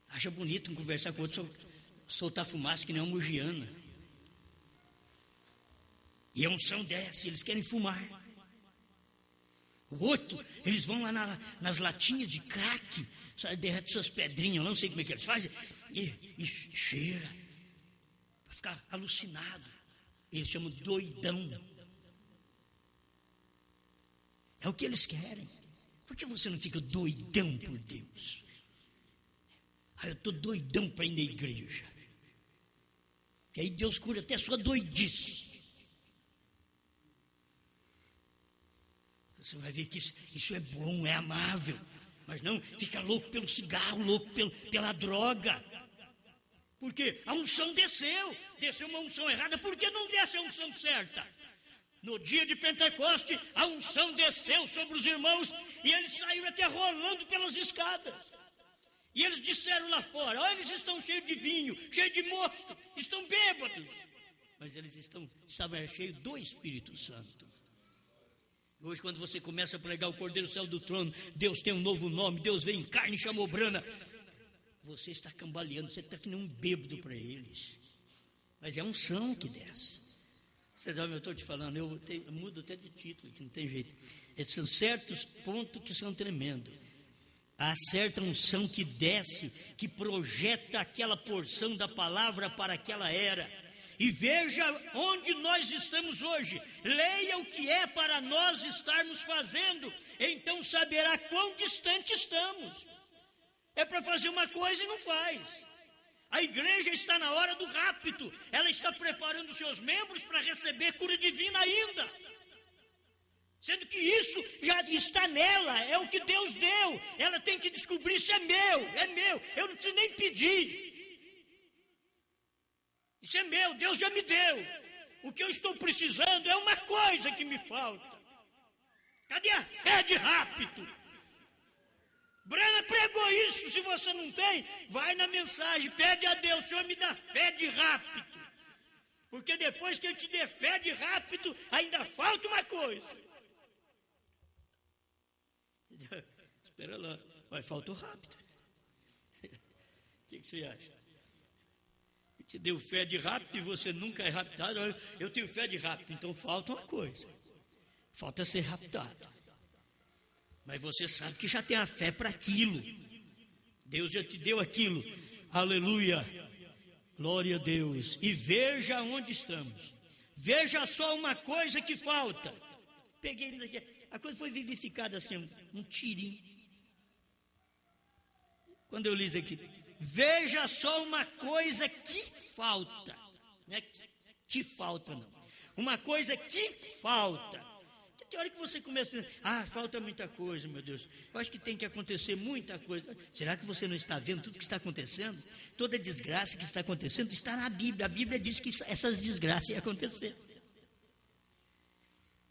Acha bonito conversar com outro, soltar fumaça que nem uma mugiana. E a unção desce, eles querem fumar. O outro, eles vão lá nas latinhas de crack, sabe, derrete suas pedrinhas, não sei como é que eles fazem, e cheira, para ficar alucinado. Eles chamam de doidão. É o que eles querem. Por que você não fica doidão por Deus? Eu estou doidão para ir na igreja. E aí Deus cura até a sua doidice. Você vai ver que isso é bom, é amável. Mas não fica louco pelo cigarro, louco pela droga. Porque a unção desceu uma unção errada. Por que não desce a unção certa? No dia de Pentecoste, a unção desceu sobre os irmãos e eles saíram até rolando pelas escadas. E eles disseram lá fora, eles estão cheios de vinho, cheios de mosto, estão bêbados. Mas eles estavam cheios do Espírito Santo. Hoje, quando você começa a pregar o Cordeiro do Céu do Trono, Deus tem um novo nome, Deus veio em carne e chamou Brana. Você está cambaleando, você está que nem um bêbado para eles. Mas é a unção que desce. Você sabe, eu estou te falando, eu mudo até de título, que não tem jeito. São certos pontos que são tremendos. Há certa unção que desce, que projeta aquela porção da palavra para aquela era. E veja onde nós estamos hoje. Leia o que é para nós estarmos fazendo. Então saberá quão distante estamos. É para fazer uma coisa e não faz. A igreja está na hora do rapto. Ela está preparando seus membros para receber cura divina ainda. Sendo que isso já está nela, é o que Deus deu. Ela tem que descobrir se é meu. Eu não preciso nem pedir. Isso é meu, Deus já me deu. O que eu estou precisando é uma coisa que me falta. Cadê a fé de rapto? Brana pregou isso, se você não tem, vai na mensagem, pede a Deus, Senhor, me dá fé de rapto. Porque depois que Ele te der fé de rapto, ainda falta uma coisa. Espera lá, vai, faltou rápido. O que você acha? Ele te deu fé de rápido e você nunca é raptado. Eu tenho fé de rápido, então falta uma coisa. Falta ser raptado. Mas você sabe que já tem a fé para aquilo. Deus já te deu aquilo. Aleluia. Glória a Deus. E veja onde estamos. Veja só uma coisa que falta. Peguei isso aqui. A coisa foi vivificada assim, um tirinho. Quando eu li isso aqui, veja só uma coisa que falta. Não é que te falta, não. Uma coisa que falta. Tem hora que você começa a dizer, falta muita coisa, meu Deus. Eu acho que tem que acontecer muita coisa. Será que você não está vendo tudo que está acontecendo? Toda desgraça que está acontecendo está na Bíblia. A Bíblia diz que essas desgraças iam acontecer.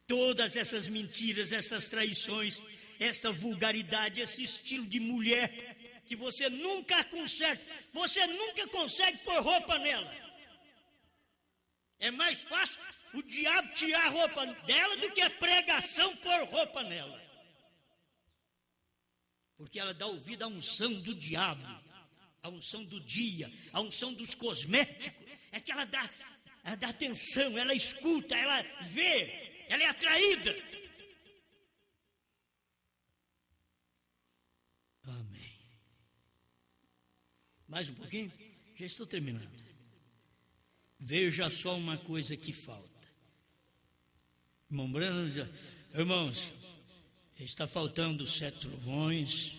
Todas essas mentiras, essas traições, essa vulgaridade, esse estilo de mulher que você nunca conserta, você nunca consegue pôr roupa nela. É mais fácil o diabo tirar a roupa dela do que a pregação pôr roupa nela. Porque ela dá ouvido à unção do diabo, à unção do dia, à unção dos cosméticos. É que ela dá atenção, ela escuta, ela vê. Ela é atraída. Amém. Mais um pouquinho? Já estou terminando. Veja só uma coisa que falta. Irmão Brano diz, irmãos, está faltando 7 trovões,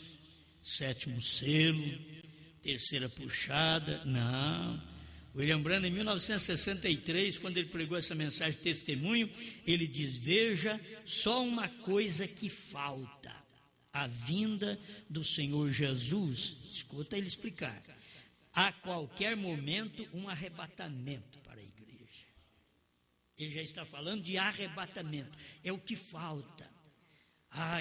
7º selo, 3ª puxada. Não. William Branham, em 1963, quando ele pregou essa mensagem de testemunho, ele diz: veja, só uma coisa que falta, a vinda do Senhor Jesus. Escuta ele explicar: a qualquer momento um arrebatamento para a igreja. Ele já está falando de arrebatamento, é o que falta.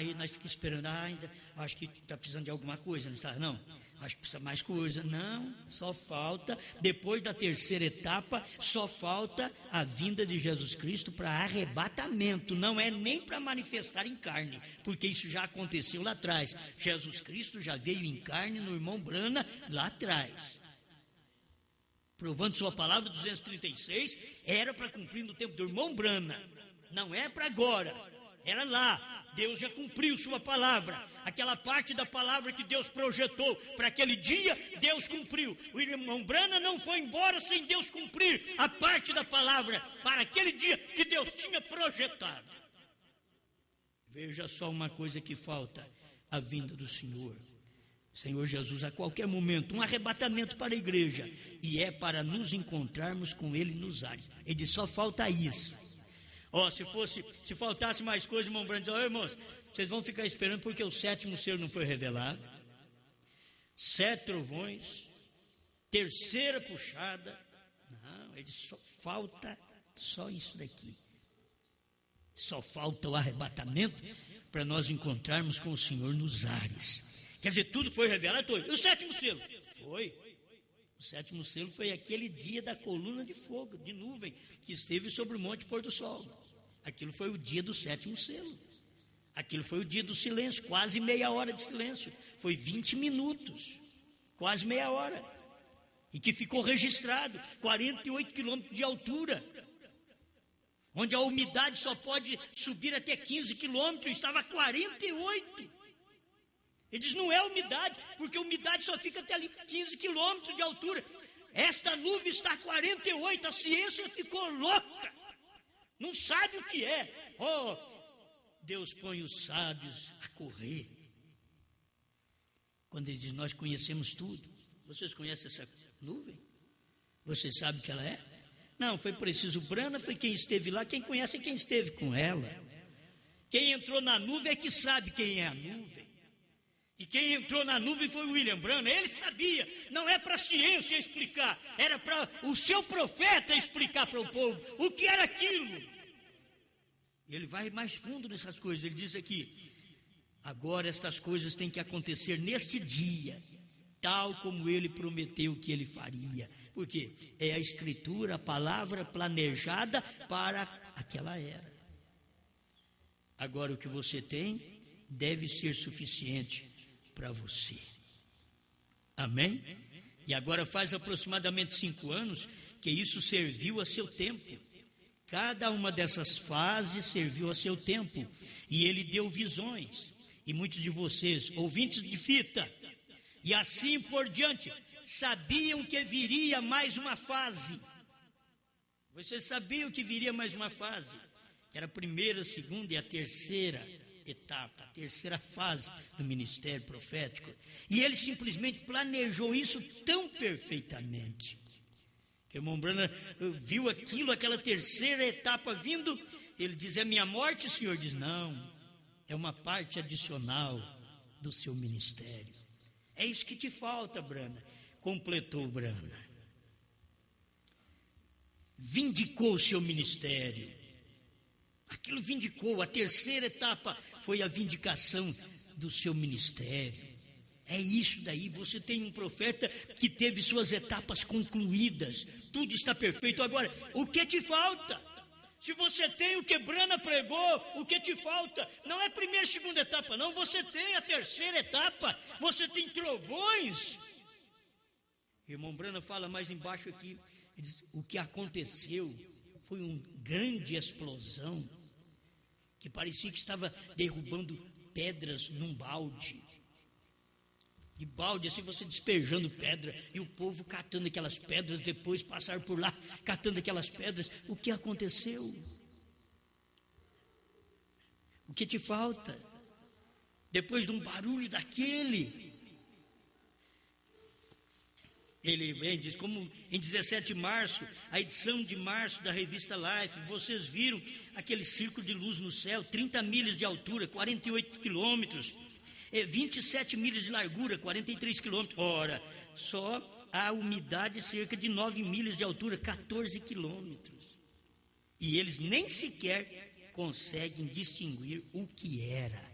E nós ficamos esperando, ainda acho que está precisando de alguma coisa, não está? Não, acho que precisa mais coisa. Não, só falta, depois da terceira etapa, só falta a vinda de Jesus Cristo para arrebatamento. Não é nem para manifestar em carne, porque isso já aconteceu lá atrás. Jesus Cristo já veio em carne no irmão Branham lá atrás, provando sua palavra. 236 era para cumprir no tempo do irmão Branham, não é para agora, era lá. Deus já cumpriu sua palavra, aquela parte da palavra que Deus projetou para aquele dia, Deus cumpriu. O irmão Branham não foi embora sem Deus cumprir a parte da palavra para aquele dia que Deus tinha projetado. Veja só uma coisa que falta: a vinda do Senhor Jesus a qualquer momento, um arrebatamento para a igreja, e é para nos encontrarmos com Ele nos ares. Ele diz: só falta isso. Se faltasse mais coisa, irmão Branham diz: irmãos, vocês vão ficar esperando porque o sétimo selo não foi revelado, 7 trovões, terceira puxada. Não, ele diz: só falta só isso daqui. Só falta o arrebatamento para nós encontrarmos com o Senhor nos ares. Quer dizer, tudo foi revelado. E o sétimo selo? Foi. O sétimo selo foi aquele dia da coluna de fogo, de nuvem, que esteve sobre o monte pôr do sol. Aquilo foi o dia do sétimo selo. Aquilo foi o dia do silêncio, quase meia hora de silêncio. Foi 20 minutos, quase meia hora. E que ficou registrado, 48 quilômetros de altura, onde a umidade só pode subir até 15 quilômetros, estava 48. Ele diz: não é umidade, porque a umidade só fica até ali 15 quilômetros de altura. Esta nuvem está a 48, a ciência ficou louca, não sabe o que é. Deus põe os sábios a correr. Quando ele diz: nós conhecemos tudo. Vocês conhecem essa nuvem? Vocês sabem o que ela é? Não, foi preciso Branham, foi quem esteve lá. Quem conhece é quem esteve com ela. Quem entrou na nuvem é que sabe quem é a nuvem. E quem entrou na nuvem foi o William Branham. Ele sabia, não é para a ciência explicar, era para o seu profeta explicar para o povo o que era aquilo. Ele vai mais fundo nessas coisas. Ele diz aqui: agora estas coisas têm que acontecer neste dia, tal como ele prometeu que ele faria. Porque é a escritura, a palavra planejada para aquela era. Agora o que você tem deve ser suficiente para você. Amém? E agora faz aproximadamente 5 anos que isso serviu a seu tempo. Cada uma dessas fases serviu a seu tempo. E ele deu visões. E muitos de vocês, ouvintes de fita, e assim por diante, sabiam que viria mais uma fase. Vocês sabiam que viria mais uma fase, que era a primeira, a segunda e a terceira etapa, a terceira fase do ministério profético. E ele simplesmente planejou isso tão perfeitamente, que o irmão Branham viu aquilo, aquela terceira etapa vindo. Ele diz: é minha morte? O Senhor diz: não, é uma parte adicional do seu ministério. É isso que te falta, Branham. Completou Branham, vindicou o seu ministério. Aquilo vindicou. A terceira etapa foi a vindicação do seu ministério. É isso daí. Você tem um profeta que teve suas etapas concluídas, tudo está perfeito. Agora, o que te falta? Se você tem o que Branham pregou, o que te falta? Não é a primeira e segunda etapa, não. Você tem a terceira etapa. Você tem trovões. O irmão Branham fala mais embaixo aqui. Ele diz: o que aconteceu foi uma grande explosão, que parecia que estava derrubando pedras num balde. De balde, assim, você despejando pedra, e o povo catando aquelas pedras, depois passaram por lá, catando aquelas pedras. O que aconteceu? O que te falta? Depois de um barulho daquele, Ele vem e diz, como em 17 de março, a edição de março da revista Life, vocês viram aquele círculo de luz no céu, 30 milhas de altura, 48 quilômetros, 27 milhas de largura, 43 quilômetros. Ora, só a umidade cerca de 9 milhas de altura, 14 quilômetros. E eles nem sequer conseguem distinguir o que era.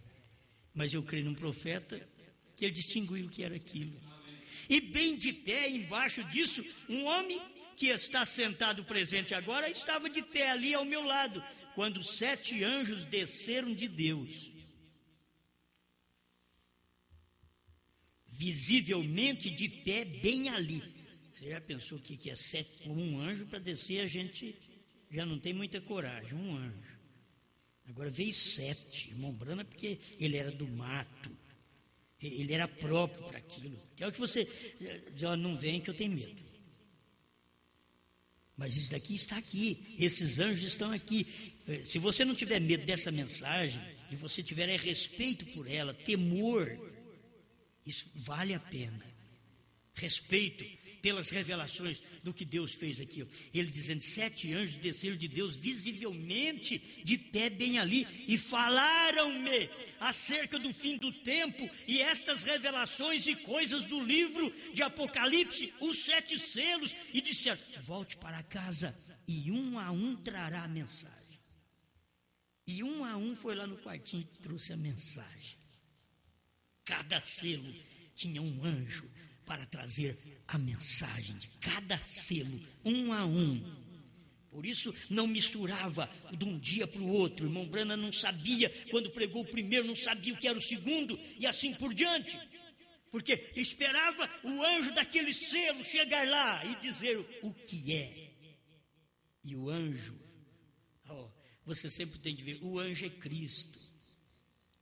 Mas eu creio num profeta que ele distinguiu o que era aquilo. E bem de pé, embaixo disso, um homem que está sentado presente agora, estava de pé ali ao meu lado, quando 7 anjos desceram de Deus. Visivelmente de pé, bem ali. Você já pensou o que é 7? Um anjo para descer, a gente já não tem muita coragem, um anjo. Agora veio 7, irmão Brana, porque ele era do mato. Ele era próprio para aquilo. É o que você diz, não vem que eu tenho medo. Mas isso daqui está aqui. Esses anjos estão aqui. Se você não tiver medo dessa mensagem, e você tiver respeito por ela, temor, isso vale a pena. Respeito pelas revelações do que Deus fez aqui. Ele dizendo, 7 anjos desceram de Deus visivelmente de pé bem ali e falaram-me acerca do fim do tempo e estas revelações e coisas do livro de Apocalipse, os 7 selos, e disseram, volte para casa e um a um trará a mensagem. E um a um foi lá no quartinho e trouxe a mensagem. Cada selo tinha um anjo para trazer a mensagem de cada selo, um a um. Por isso não misturava de um dia para o outro. O irmão Brana não sabia, quando pregou o primeiro, não sabia o que era o segundo, e assim por diante. Porque esperava o anjo daquele selo chegar lá e dizer o que é. E o anjo, você sempre tem de ver, o anjo é Cristo.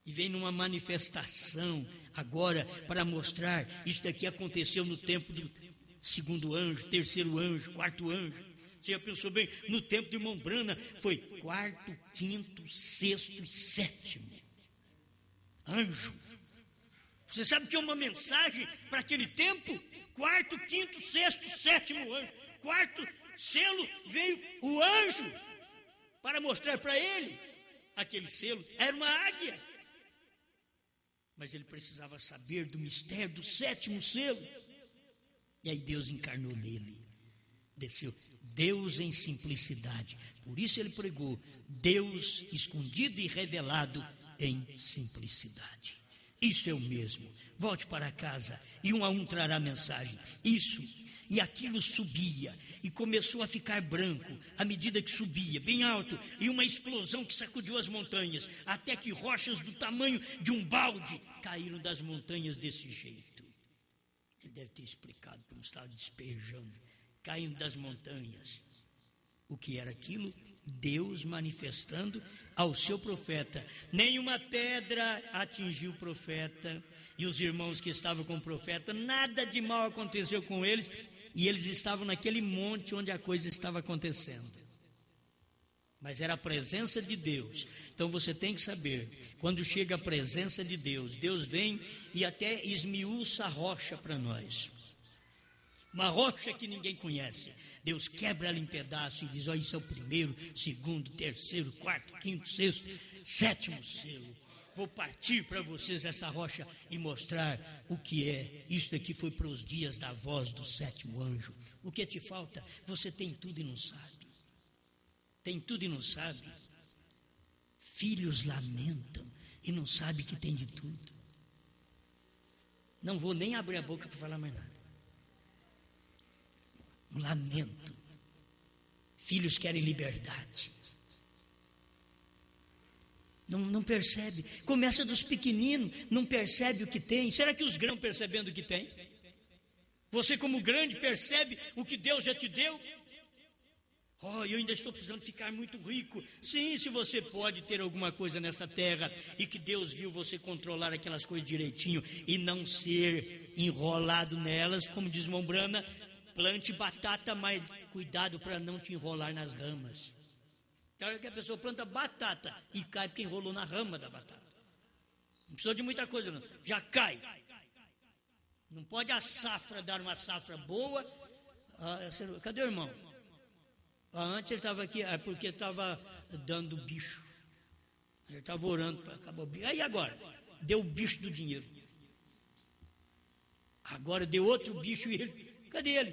E vem numa manifestação agora para mostrar, isso daqui aconteceu no tempo do 2º anjo, 3º anjo, 4º anjo. Você já pensou bem, no tempo do irmão Brana foi 4º, 5º, 6º e 7º anjo. Você sabe que é uma mensagem para aquele tempo? 4º, 5º, 6º, 7º anjo. 4º selo veio o anjo para mostrar para ele aquele selo. Era uma águia. Mas ele precisava saber do mistério do 7º selo. E aí Deus encarnou nele. Desceu. Deus em simplicidade. Por isso ele pregou. Deus escondido e revelado em simplicidade. Isso é o mesmo. Volte para casa e um a um trará a mensagem. Isso. E aquilo subia e começou a ficar branco à medida que subia, bem alto, e uma explosão que sacudiu as montanhas, até que rochas do tamanho de um balde caíram das montanhas desse jeito. Ele deve ter explicado como estava despejando, caindo das montanhas. O que era aquilo? Deus manifestando ao seu profeta. Nenhuma pedra atingiu o profeta e os irmãos que estavam com o profeta, nada de mal aconteceu com eles, e eles estavam naquele monte onde a coisa estava acontecendo. Mas era a presença de Deus. Então você tem que saber, quando chega a presença de Deus, Deus vem e até esmiuça a rocha para nós. Uma rocha que ninguém conhece. Deus quebra ela em pedaços e diz, isso é o 1º, 2º, 3º, 4º, 5º, 6º, 7º selo. Vou partir para vocês essa rocha e mostrar o que é. Isso daqui foi para os dias da voz do 7º anjo. O que te falta? Você tem tudo e não sabe. Tem tudo e não sabe. Filhos lamentam e não sabem que tem de tudo. Não vou nem abrir a boca para falar mais nada. Um lamento. Filhos querem liberdade. Não percebe. Começa dos pequeninos, não percebe o que tem. Será que os grandes estão percebendo o que tem? Você como grande percebe o que Deus já te deu? Eu ainda estou precisando ficar muito rico. Sim, se você pode ter alguma coisa nessa terra e que Deus viu você controlar aquelas coisas direitinho e não ser enrolado nelas, como diz irmão Brana, plante batata, mas cuidado para não te enrolar nas ramas. Tem hora que a pessoa planta batata e cai porque enrolou na rama da batata. Não precisa de muita coisa, não. Já cai. Não pode a safra dar uma safra boa. Cadê o irmão? Antes ele estava aqui, porque estava dando bicho. Ele estava orando para acabar o bicho. Aí agora, deu o bicho do dinheiro. Agora deu outro bicho e ele. Cadê ele?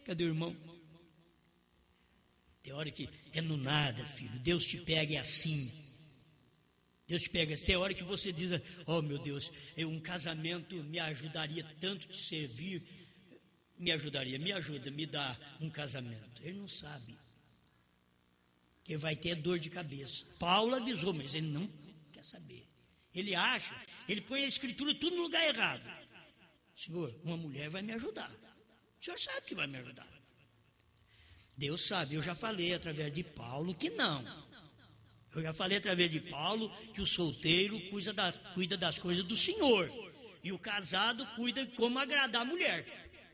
Cadê o irmão? Tem hora que é no nada, filho. Deus te pega é assim. Deus te pega. Tem hora que você diz, oh meu Deus, um casamento me ajudaria tanto te servir. Me ajudaria, me ajuda, me dá um casamento. Ele não sabe. Ele vai ter dor de cabeça. Paulo avisou, mas ele não quer saber. Ele acha, ele põe a escritura tudo no lugar errado. Senhor, uma mulher vai me ajudar. O senhor sabe que vai me ajudar. Deus sabe, eu já falei através de Paulo que não. Eu já falei através de Paulo que o solteiro cuida das coisas do Senhor. E o casado cuida como agradar a mulher.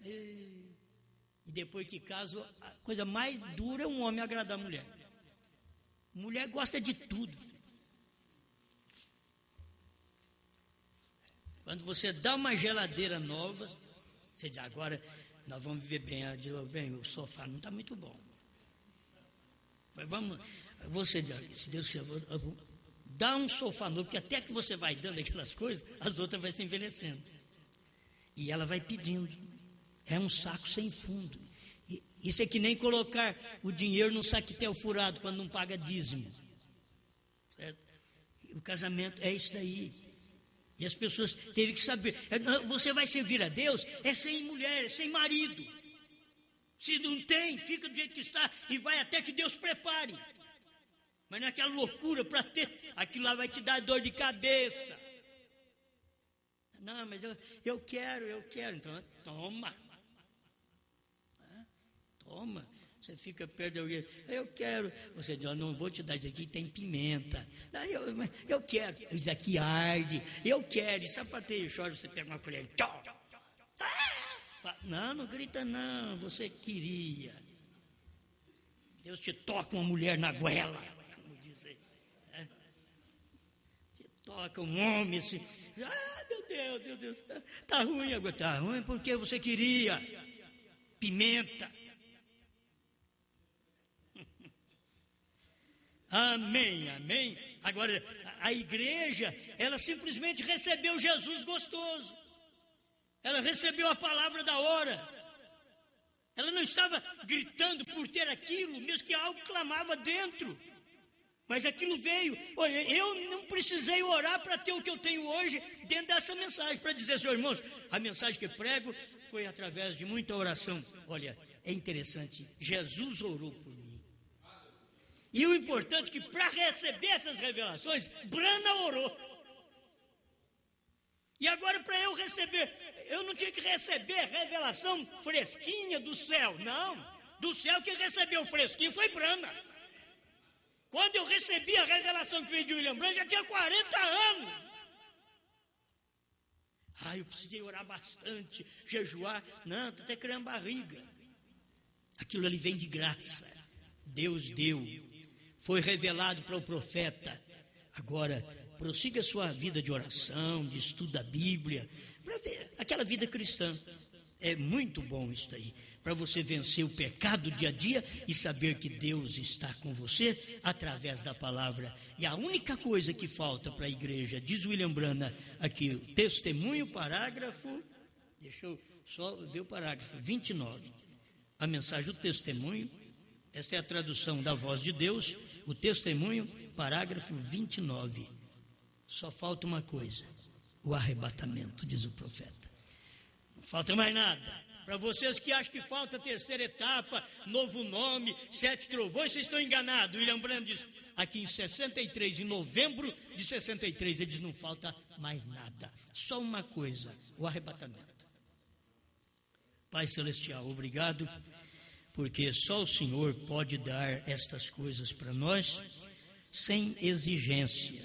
E depois que casa, a coisa mais dura é um homem agradar a mulher. Mulher gosta de tudo. Quando você dá uma geladeira nova, você diz, agora nós vamos viver bem, o sofá não está muito bom. Mas vamos, você diz, se Deus quiser, dá um sofá novo, porque até que você vai dando aquelas coisas, as outras vão se envelhecendo. E ela vai pedindo. É um saco sem fundo. Isso é que nem colocar o dinheiro num saquetel furado quando não paga dízimo. Certo? O casamento é isso daí. E as pessoas terem que saber. Você vai servir a Deus é sem mulher, é sem marido. Se não tem, fica do jeito que está e vai até que Deus prepare. Mas não é aquela loucura para ter. Aquilo lá vai te dar dor de cabeça. Não, mas eu quero. Então, toma. Toma, você fica perto de alguém, eu quero, você diz, eu não vou te dar isso aqui, tem pimenta, eu quero, isso aqui arde, eu quero, e sapateio, chora, você pega uma colher, não grita não, você queria, Deus te toca uma mulher na goela, como dizer, né? Te toca um homem assim, meu Deus, tá ruim agora, tá ruim porque você queria, pimenta. Amém. Agora, a igreja, ela simplesmente recebeu Jesus gostoso. Ela recebeu a palavra da hora. Ela não estava gritando por ter aquilo, mesmo que algo clamava dentro. Mas aquilo veio. Olha, eu não precisei orar para ter o que eu tenho hoje dentro dessa mensagem, para dizer, senhores irmãos, a mensagem que prego foi através de muita oração. Olha, é interessante, Jesus orou por mim. E o importante é que para receber essas revelações, Brana orou. E agora para eu receber, eu não tinha que receber revelação fresquinha do céu, não. Do céu quem recebeu fresquinho foi Brana. Quando eu recebi a revelação que veio de William Branham, já tinha 40 anos. Eu precisei orar bastante, jejuar. Não, estou até criando barriga. Aquilo ali vem de graça. Deus deu. Foi revelado para o profeta. Agora, prossiga a sua vida de oração, de estudo da Bíblia, para ver aquela vida cristã. É muito bom isso aí, para você vencer o pecado dia a dia e saber que Deus está com você através da palavra. E a única coisa que falta para a igreja, diz William Branham aqui, o testemunho, parágrafo, deixa eu só ver o parágrafo 29. A mensagem, o testemunho. Esta é a tradução da voz de Deus, o testemunho, parágrafo 29. Só falta uma coisa, o arrebatamento, diz o profeta. Não falta mais nada. Para vocês que acham que falta a terceira etapa, novo nome, 7 trovões, vocês estão enganados. William Branham diz, aqui em 63, em novembro de 63, ele diz, não falta mais nada. Só uma coisa, o arrebatamento. Pai Celestial, obrigado. Porque só o Senhor pode dar estas coisas para nós sem exigência,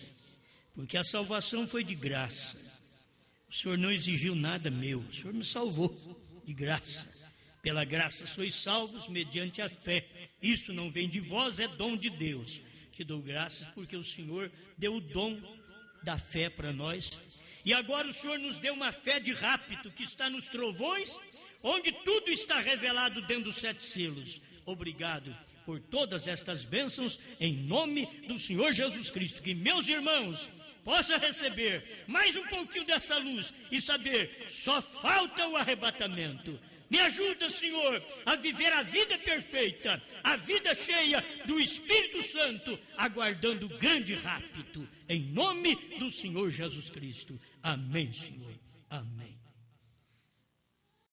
porque a salvação foi de graça. O Senhor não exigiu nada meu, o Senhor me salvou de graça. Pela graça sois salvos mediante a fé. Isso não vem de vós, é dom de Deus. Te dou graças porque o Senhor deu o dom da fé para nós. E agora o Senhor nos deu uma fé de rapto que está nos trovões, onde tudo está revelado dentro dos 7 selos. Obrigado por todas estas bênçãos, em nome do Senhor Jesus Cristo. Que meus irmãos possam receber mais um pouquinho dessa luz e saber, só falta o arrebatamento. Me ajuda, Senhor, a viver a vida perfeita, a vida cheia do Espírito Santo, aguardando o grande rapto, em nome do Senhor Jesus Cristo. Amém, Senhor. Amém.